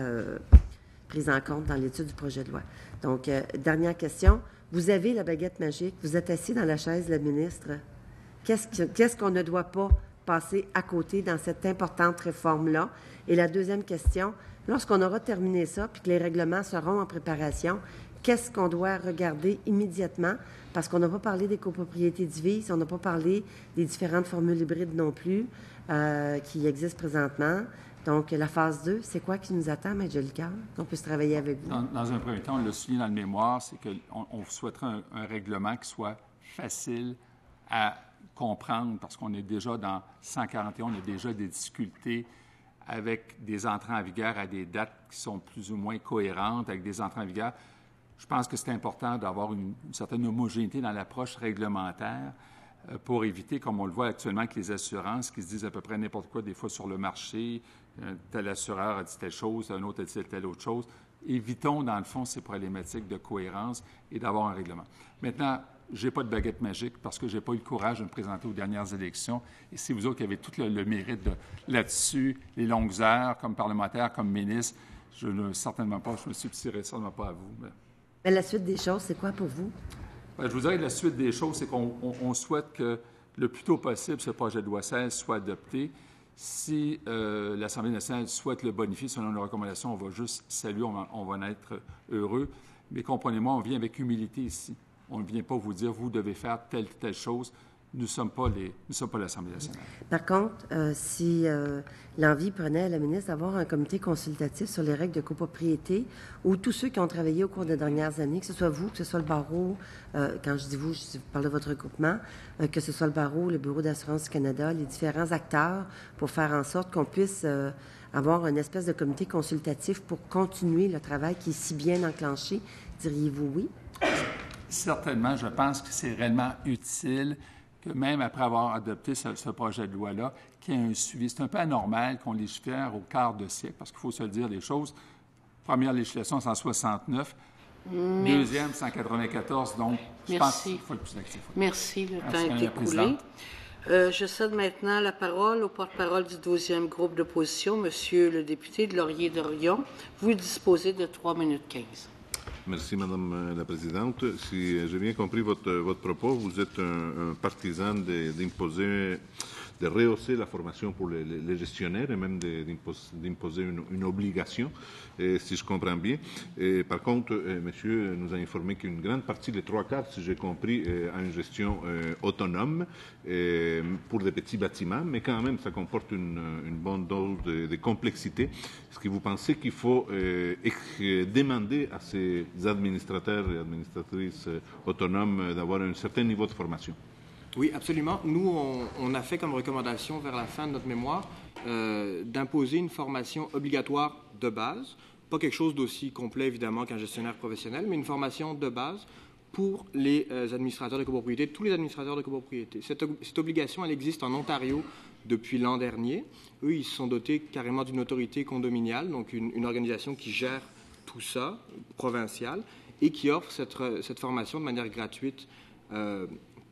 prises en compte dans l'étude du projet de loi. Donc, dernière question. Vous avez la baguette magique. Vous êtes assis dans la chaise de la ministre. Qu'est-ce qu'on ne doit pas passer à côté dans cette importante réforme-là? Et la deuxième question, lorsqu'on aura terminé ça, puis que les règlements seront en préparation, qu'est-ce qu'on doit regarder immédiatement? Parce qu'on n'a pas parlé des copropriétés divises, on n'a pas parlé des différentes formules hybrides non plus qui existent présentement. Donc, la phase 2, c'est quoi qui nous attend, M. Jolicoeur, qu'on puisse travailler avec vous? Dans un premier temps, on l'a souligné dans le mémoire, c'est qu'on souhaiterait un règlement qui soit facile à comprendre, parce qu'on est déjà dans 141, on a déjà des difficultés avec des entrées en vigueur à des dates qui sont plus ou moins cohérentes, avec des entrées en vigueur. Je pense que c'est important d'avoir une certaine homogénéité dans l'approche réglementaire pour éviter, comme on le voit actuellement avec les assurances, qui se disent à peu près n'importe quoi des fois sur le marché. Tel assureur a dit telle chose, un autre a dit telle autre chose. Évitons, dans le fond, ces problématiques de cohérence et d'avoir un règlement. Maintenant, je n'ai pas de baguette magique parce que je n'ai pas eu le courage de me présenter aux dernières élections. Et c'est vous autres qui avez tout le mérite là-dessus, les longues heures, comme parlementaire, comme ministre. Je ne certainement pas, je me substituerai certainement pas à vous. Mais la suite des choses, c'est quoi pour vous? Je vous dirais que la suite des choses, c'est qu'on souhaite que le plus tôt possible, ce projet de loi 16 soit adopté. Si l'Assemblée nationale souhaite le bonifier selon nos recommandations, on va juste saluer, on va en être heureux. Mais comprenez-moi, on vient avec humilité ici. On ne vient pas vous dire, vous devez faire telle chose. Nous ne sommes pas l'Assemblée nationale. Par contre, si l'envie prenait à la ministre d'avoir un comité consultatif sur les règles de copropriété, où tous ceux qui ont travaillé au cours des dernières années, que ce soit vous, que ce soit le barreau, quand je dis vous, je parle de votre regroupement, que ce soit le barreau, le Bureau d'assurance du Canada, les différents acteurs, pour faire en sorte qu'on puisse avoir une espèce de comité consultatif pour continuer le travail qui est si bien enclenché, diriez-vous oui? Certainement, je pense que c'est réellement utile que même après avoir adopté ce projet de loi-là, qu'il y ait un suivi. C'est un peu anormal qu'on légifère au quart de siècle, parce qu'il faut se le dire les choses. Première législation, c'est en 69. Deuxième, c'est en 94. Donc, je pense qu'il faut être plus actif. Merci. Le temps est écoulé. Je cède maintenant la parole au porte-parole du 12e groupe d'opposition, Monsieur le député de Laurier-Dorion. Vous disposez de 3 minutes 15. Merci, Madame la Présidente. Si j'ai bien compris votre propos, vous êtes un partisan d'imposer, de rehausser la formation pour les gestionnaires et même d'imposer une obligation, si je comprends bien. Et par contre, monsieur nous a informé qu'une grande partie, les 3/4, si j'ai compris, a une gestion autonome pour des petits bâtiments, mais quand même, ça comporte une bonne dose de complexité. Est-ce que vous pensez qu'il faut demander à ces administrateurs et administratrices autonomes d'avoir un certain niveau de formation? Oui, absolument. Nous, on a fait comme recommandation vers la fin de notre mémoire d'imposer une formation obligatoire de base, pas quelque chose d'aussi complet évidemment qu'un gestionnaire professionnel, mais une formation de base pour les administrateurs de copropriété, tous les administrateurs de copropriété. Cette obligation, elle existe en Ontario depuis l'an dernier. Eux, ils se sont dotés carrément d'une autorité condominiale, donc une organisation qui gère tout ça, provinciale, et qui offre cette formation de manière gratuite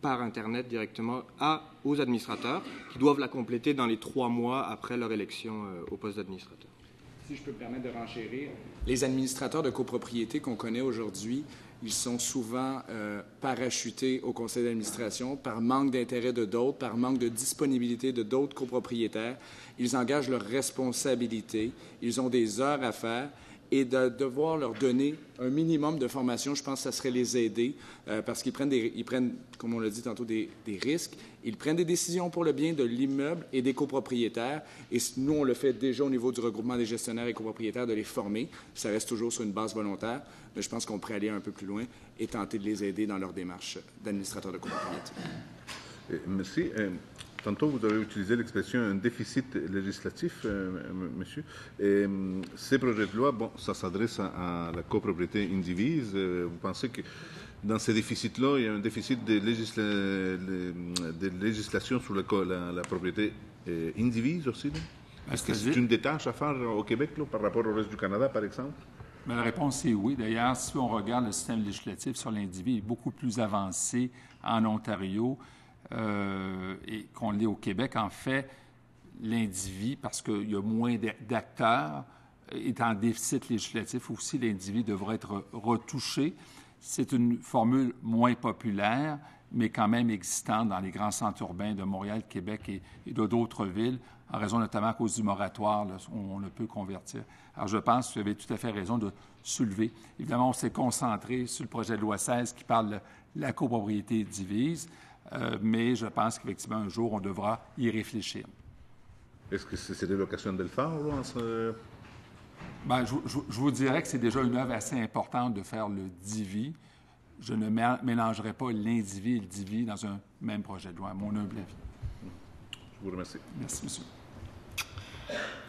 par Internet directement aux administrateurs qui doivent la compléter dans les 3 mois après leur élection au poste d'administrateur. Si je peux me permettre de renchérir, les administrateurs de copropriété qu'on connaît aujourd'hui, ils sont souvent parachutés au conseil d'administration par manque d'intérêt de d'autres, par manque de disponibilité de d'autres copropriétaires. Ils engagent leurs responsabilités, ils ont des heures à faire. Et de devoir leur donner un minimum de formation, je pense que ça serait les aider parce qu'ils prennent, comme on l'a dit tantôt, des risques. Ils prennent des décisions pour le bien de l'immeuble et des copropriétaires. Et nous, on le fait déjà au niveau du regroupement des gestionnaires et copropriétaires de les former. Ça reste toujours sur une base volontaire, mais je pense qu'on pourrait aller un peu plus loin et tenter de les aider dans leur démarche d'administrateur de copropriété. Merci. Tantôt, vous avez utilisé l'expression un déficit législatif, monsieur. Et ces projets de loi, bon, ça s'adresse à la copropriété indivise. Vous pensez que dans ces déficits-là, il y a un déficit de législation sur la propriété indivise aussi? Est-ce que c'est une des tâches à faire au Québec là, par rapport au reste du Canada, par exemple? Bien, la réponse est oui. D'ailleurs, si on regarde le système législatif sur l'individu, il est beaucoup plus avancé en Ontario. Et qu'on l'est au Québec, en fait, l'individu, parce qu'il y a moins d'acteurs, est en déficit législatif aussi, l'individu devrait être retouché. C'est une formule moins populaire, mais quand même existante dans les grands centres urbains de Montréal, Québec et de d'autres villes, en raison notamment à cause du moratoire, là, où on ne peut convertir. Alors, je pense que vous avez tout à fait raison de soulever. Évidemment, on s'est concentré sur le projet de loi 16 qui parle de la copropriété divise. Mais je pense qu'effectivement, un jour, on devra y réfléchir. Est-ce que c'est l'occasion de le faire? Bien, je vous dirais que c'est déjà une œuvre assez importante de faire le DIVI. Je ne mélangerai pas l'individu et le DIVI dans un même projet de loi, à mon humble avis. Je vous remercie. Merci, monsieur.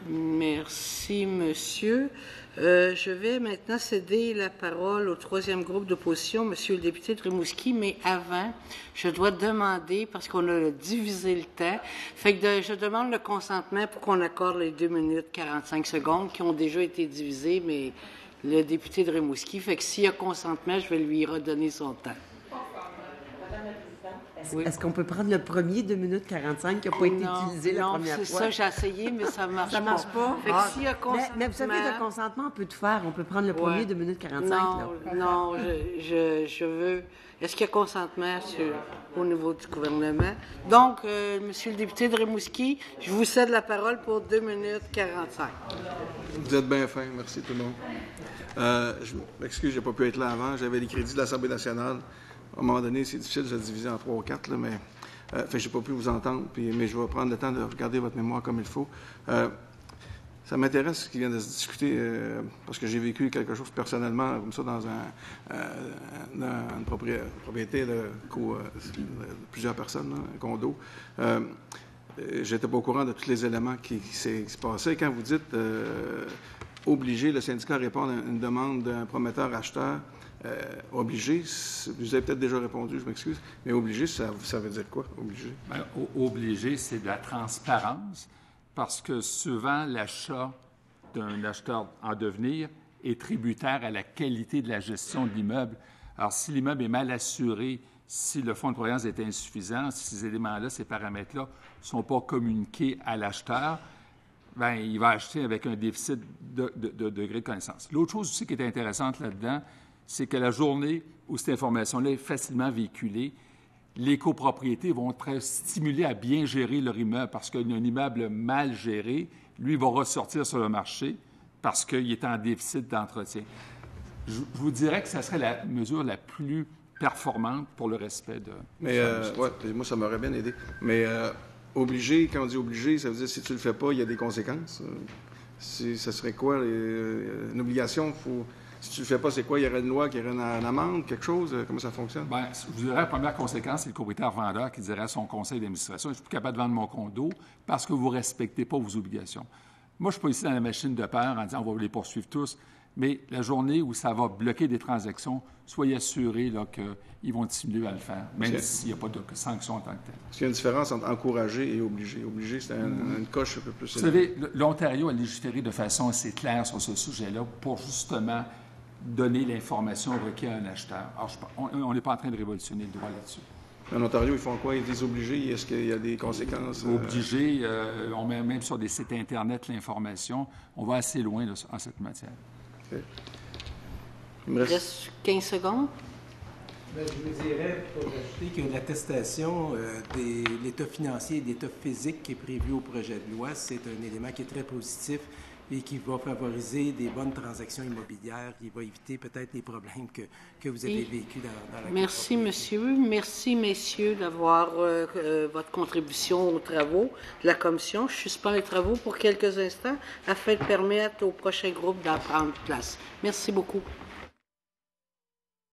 Merci, monsieur. Je vais maintenant céder la parole au 3e groupe d'opposition, monsieur le député de Rimouski, mais avant, je dois demander, parce qu'on a divisé le temps, fait que je demande le consentement pour qu'on accorde les 2 minutes 45 secondes qui ont déjà été divisées, mais le député de Rimouski, fait que s'il y a consentement, je vais lui redonner son temps. Oui. Est-ce qu'on peut prendre le premier 2 minutes 45 qui n'a pas été utilisé la première fois? Non, c'est ça, j'ai essayé, mais ça ne marche pas. Ça ne marche pas? Fait que s'il y a consentement... Mais vous savez, le consentement, on peut tout faire. On peut prendre le premier 2 minutes 45. Non, je veux... Est-ce qu'il y a consentement au niveau du gouvernement? Donc, monsieur le député de Rimouski, je vous cède la parole pour 2 minutes 45. Vous êtes bien fin. Merci tout le monde. Je m'excuse, je n'ai pas pu être là avant. J'avais les crédits de l'Assemblée nationale. À un moment donné, c'est difficile de diviser en 3 ou 4, là, mais je n'ai pas pu vous entendre, mais je vais prendre le temps de regarder votre mémoire comme il faut. Ça m'intéresse ce qui vient de se discuter, parce que j'ai vécu quelque chose personnellement, comme ça, dans une propriété de plusieurs personnes, un condo. Je n'étais pas au courant de tous les éléments qui se passaient. Quand vous dites obliger le syndicat à répondre à une demande d'un prometteur-acheteur, Obligé, vous avez peut-être déjà répondu, je m'excuse, mais obligé, ça veut dire quoi, obligé? Bien, obligé, c'est de la transparence, parce que souvent, l'achat d'un acheteur en devenir est tributaire à la qualité de la gestion de l'immeuble. Alors, si l'immeuble est mal assuré, si le fonds de prévoyance est insuffisant, si ces éléments-là, ces paramètres-là ne sont pas communiqués à l'acheteur, bien, il va acheter avec un déficit de degré de connaissance. L'autre chose aussi qui est intéressante là-dedans, c'est que la journée où cette information-là est facilement véhiculée, les copropriétés vont être stimulées à bien gérer leur immeuble parce qu'un immeuble mal géré, lui, va ressortir sur le marché parce qu'il est en déficit d'entretien. Je vous dirais que ça serait la mesure la plus performante pour le respect de... Mais, moi, ça m'aurait bien aidé. Mais obligé, quand on dit obligé, ça veut dire si tu le fais pas, il y a des conséquences. Ça serait quoi? Une obligation, si tu le fais pas, c'est quoi? Il y aurait une loi, il y aurait une amende, quelque chose? Comment ça fonctionne? Bien, je vous dirais, la première conséquence, c'est le propriétaire vendeur qui dirait à son conseil d'administration, je suis plus capable de vendre mon condo parce que vous ne respectez pas vos obligations. Moi, je ne suis pas ici dans la machine de peur en disant on va les poursuivre tous, mais la journée où ça va bloquer des transactions, soyez assurés qu'ils vont stimuler à le faire, même s'il n'y a pas de sanction en tant que telle. Est-ce qu'il y a une différence entre encourager et obliger? Obliger, c'est une coche un peu plus... Vous savez, l'Ontario a légiféré de façon assez claire sur ce sujet-là pour justement donner l'information requise à un acheteur. Alors, on n'est pas en train de révolutionner le droit là-dessus. En Ontario, ils font quoi? Ils disent obligés. Est-ce qu'il y a des conséquences? Obligés. On met même sur des sites Internet l'information. On va assez loin là, en cette matière. Okay. Il me reste 15 secondes. Bien, je vous dirais, pour ajouter que l'attestation de l'état financier et de l'état physique qui est prévu au projet de loi, c'est un élément qui est très positif et qui va favoriser des bonnes transactions immobilières, qui va éviter peut-être les problèmes que vous avez vécus dans la... Merci, monsieur. Merci, messieurs, d'avoir votre contribution aux travaux de la commission. Je suspends les travaux pour quelques instants afin de permettre au prochain groupe d'en prendre place. Merci beaucoup.